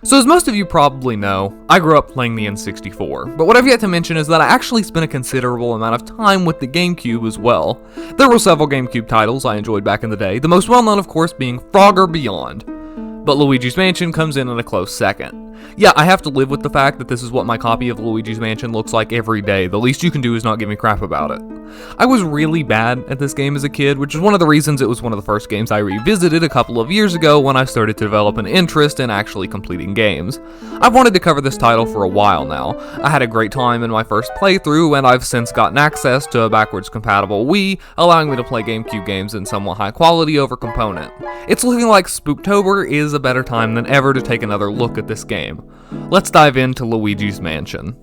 So as most of you probably know, I grew up playing the N64, but what I've yet to mention is that I actually spent a considerable amount of time with the GameCube as well. There were several GameCube titles I enjoyed back in the day, the most well known of course being Frogger Beyond. But Luigi's Mansion comes in a close second. Yeah, I have to live with the fact that this is what my copy of Luigi's Mansion looks like every day. The least you can do is not give me crap about it. I was really bad at this game as a kid, which is one of the reasons it was one of the first games I revisited a couple of years ago when I started to develop an interest in actually completing games. I've wanted to cover this title for a while now. I had a great time in my first playthrough, and I've since gotten access to a backwards compatible Wii, allowing me to play GameCube games in somewhat high quality over component. It's looking like Spooktober is a better time than ever to take another look at this game. Let's dive into Luigi's Mansion.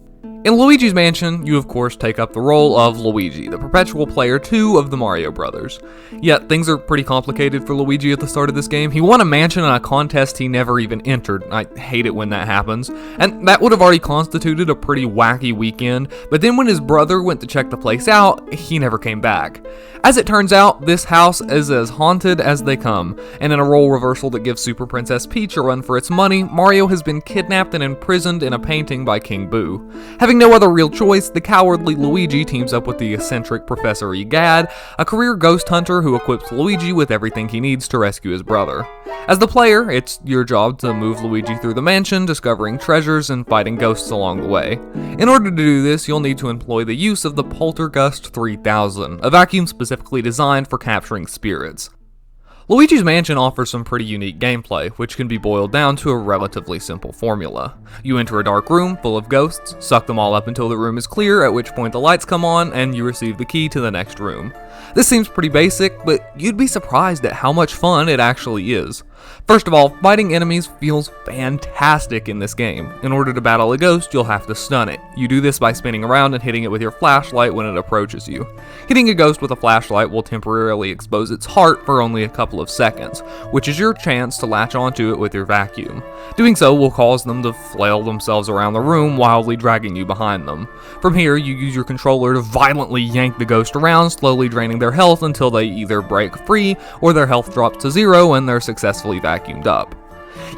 In Luigi's Mansion, you of course take up the role of Luigi, the perpetual player 2 of the Mario Brothers. Yet, things are pretty complicated for Luigi at the start of this game. He won a mansion in a contest he never even entered. I hate it when that happens. And that would have already constituted a pretty wacky weekend, but then when his brother went to check the place out, he never came back. As it turns out, this house is as haunted as they come, and in a role reversal that gives Super Princess Peach a run for its money, Mario has been kidnapped and imprisoned in a painting by King Boo. Having no other real choice, the cowardly Luigi teams up with the eccentric Professor Egad, a career ghost hunter who equips Luigi with everything he needs to rescue his brother. As the player, it's your job to move Luigi through the mansion, discovering treasures and fighting ghosts along the way. In order to do this, you'll need to employ the use of the Poltergust 3000, a vacuum specifically designed for capturing spirits. Luigi's Mansion offers some pretty unique gameplay, which can be boiled down to a relatively simple formula. You enter a dark room full of ghosts, suck them all up until the room is clear, at which point the lights come on, and you receive the key to the next room. This seems pretty basic, but you'd be surprised at how much fun it actually is. First of all, fighting enemies feels fantastic in this game. In order to battle a ghost, you'll have to stun it. You do this by spinning around and hitting it with your flashlight when it approaches you. Hitting a ghost with a flashlight will temporarily expose its heart for only a couple of seconds, which is your chance to latch onto it with your vacuum. Doing so will cause them to flail themselves around the room, wildly dragging you behind them. From here, you use your controller to violently yank the ghost around, slowly draining their health until they either break free or their health drops to zero and they're successfully vacuumed up.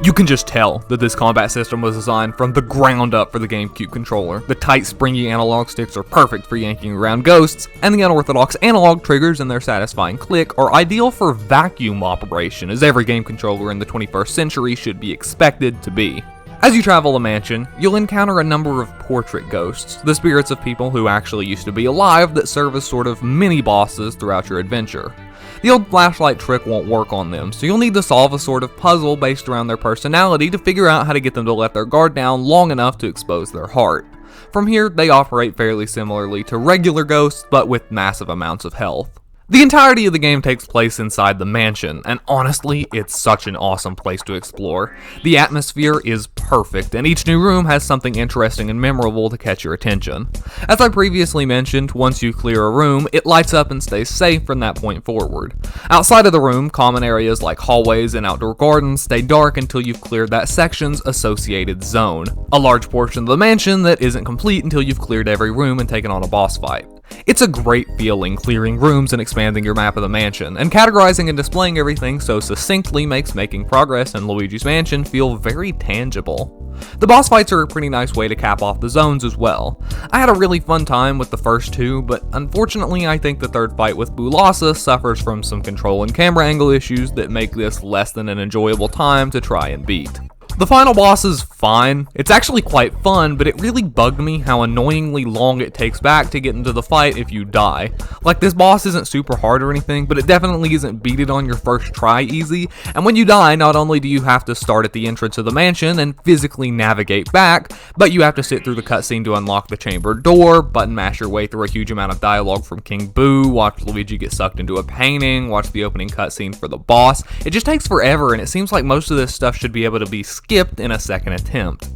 You can just tell that this combat system was designed from the ground up for the GameCube controller. The tight, springy analog sticks are perfect for yanking around ghosts, and the unorthodox analog triggers and their satisfying click are ideal for vacuum operation, as every game controller in the 21st century should be expected to be. As you travel the mansion, you'll encounter a number of portrait ghosts, the spirits of people who actually used to be alive that serve as sort of mini-bosses throughout your adventure. The old flashlight trick won't work on them, so you'll need to solve a sort of puzzle based around their personality to figure out how to get them to let their guard down long enough to expose their heart. From here, they operate fairly similarly to regular ghosts, but with massive amounts of health. The entirety of the game takes place inside the mansion, and honestly, it's such an awesome place to explore. The atmosphere is perfect, and each new room has something interesting and memorable to catch your attention. As I previously mentioned, once you clear a room, it lights up and stays safe from that point forward. Outside of the room, common areas like hallways and outdoor gardens stay dark until you've cleared that section's associated zone, a large portion of the mansion that isn't complete until you've cleared every room and taken on a boss fight. It's a great feeling clearing rooms and expanding your map of the mansion, and categorizing and displaying everything so succinctly makes making progress in Luigi's Mansion feel very tangible. The boss fights are a pretty nice way to cap off the zones as well. I had a really fun time with the first two, but unfortunately I think the third fight with Boolassa suffers from some control and camera angle issues that make this less than an enjoyable time to try and beat. The final boss is fine. It's actually quite fun, but it really bugged me how annoyingly long it takes back to get into the fight if you die. Like, this boss isn't super hard or anything, but it definitely isn't beat it on your first try easy, and when you die, not only do you have to start at the entrance of the mansion and physically navigate back, but you have to sit through the cutscene to unlock the chamber door, button mash your way through a huge amount of dialogue from King Boo, watch Luigi get sucked into a painting, watch the opening cutscene for the boss. It just takes forever, and it seems like most of this stuff should be able to be skipped in a second attempt.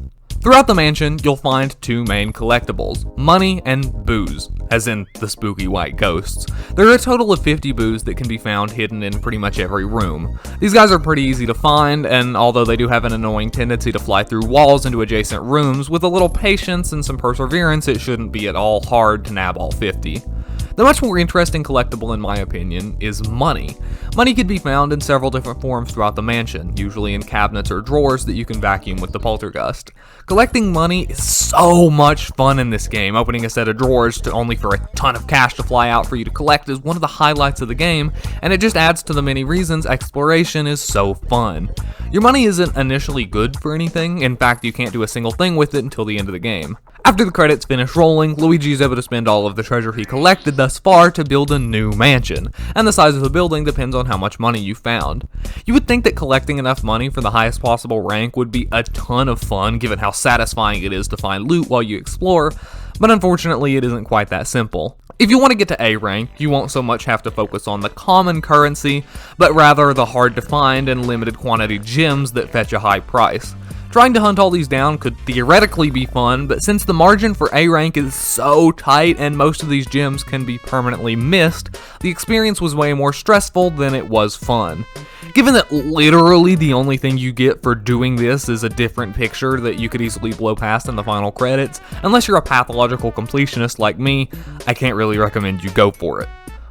Throughout the mansion, you'll find two main collectibles, money and booze, as in the spooky white ghosts. There are a total of 50 boos that can be found hidden in pretty much every room. These guys are pretty easy to find, and although they do have an annoying tendency to fly through walls into adjacent rooms, with a little patience and some perseverance, it shouldn't be at all hard to nab all 50. The much more interesting collectible in my opinion is money. Money could be found in several different forms throughout the mansion, usually in cabinets or drawers that you can vacuum with the poltergust. Collecting money is so much fun in this game. Opening a set of drawers only for a ton of cash to fly out for you to collect is one of the highlights of the game, and it just adds to the many reasons exploration is so fun. Your money isn't initially good for anything. In fact, you can't do a single thing with it until the end of the game. After the credits finish rolling, Luigi is able to spend all of the treasure he collected thus far to build a new mansion, and the size of the building depends on how much money you found. You would think that collecting enough money for the highest possible rank would be a ton of fun given how satisfying it is to find loot while you explore, but unfortunately it isn't quite that simple. If you want to get to A rank, you won't so much have to focus on the common currency, but rather the hard to find and limited quantity gems that fetch a high price. Trying to hunt all these down could theoretically be fun, but since the margin for A rank is so tight and most of these gems can be permanently missed, the experience was way more stressful than it was fun. Given that literally the only thing you get for doing this is a different picture that you could easily blow past in the final credits, unless you're a pathological completionist like me, I can't really recommend you go for it.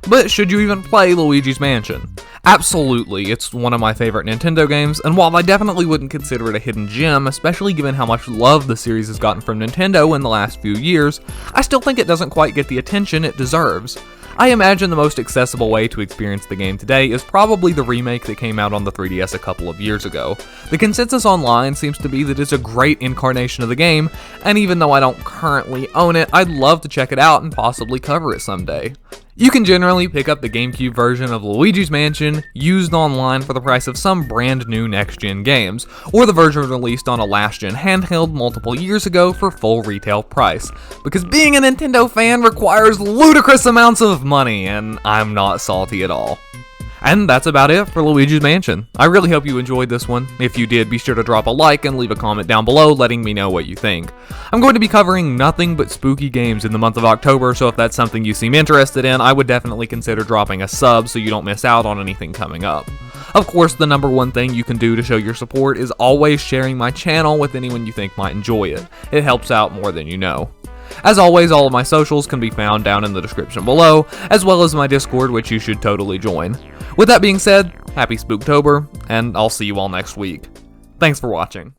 But should you even play Luigi's Mansion? Absolutely, it's one of my favorite Nintendo games, and while I definitely wouldn't consider it a hidden gem, especially given how much love the series has gotten from Nintendo in the last few years, I still think it doesn't quite get the attention it deserves. I imagine the most accessible way to experience the game today is probably the remake that came out on the 3DS a couple of years ago. The consensus online seems to be that it's a great incarnation of the game, and even though I don't currently own it, I'd love to check it out and possibly cover it someday. You can generally pick up the GameCube version of Luigi's Mansion used online for the price of some brand new next-gen games, or the version released on a last-gen handheld multiple years ago for full retail price, because being a Nintendo fan requires ludicrous amounts of money, and I'm not salty at all. And that's about it for Luigi's Mansion. I really hope you enjoyed this one. If you did, be sure to drop a like and leave a comment down below letting me know what you think. I'm going to be covering nothing but spooky games in the month of October, so if that's something you seem interested in, I would definitely consider dropping a sub so you don't miss out on anything coming up. Of course, the number one thing you can do to show your support is always sharing my channel with anyone you think might enjoy it. It helps out more than you know. As always, all of my socials can be found down in the description below, as well as my Discord, which you should totally join. With that being said, happy Spooktober, and I'll see you all next week. Thanks for watching.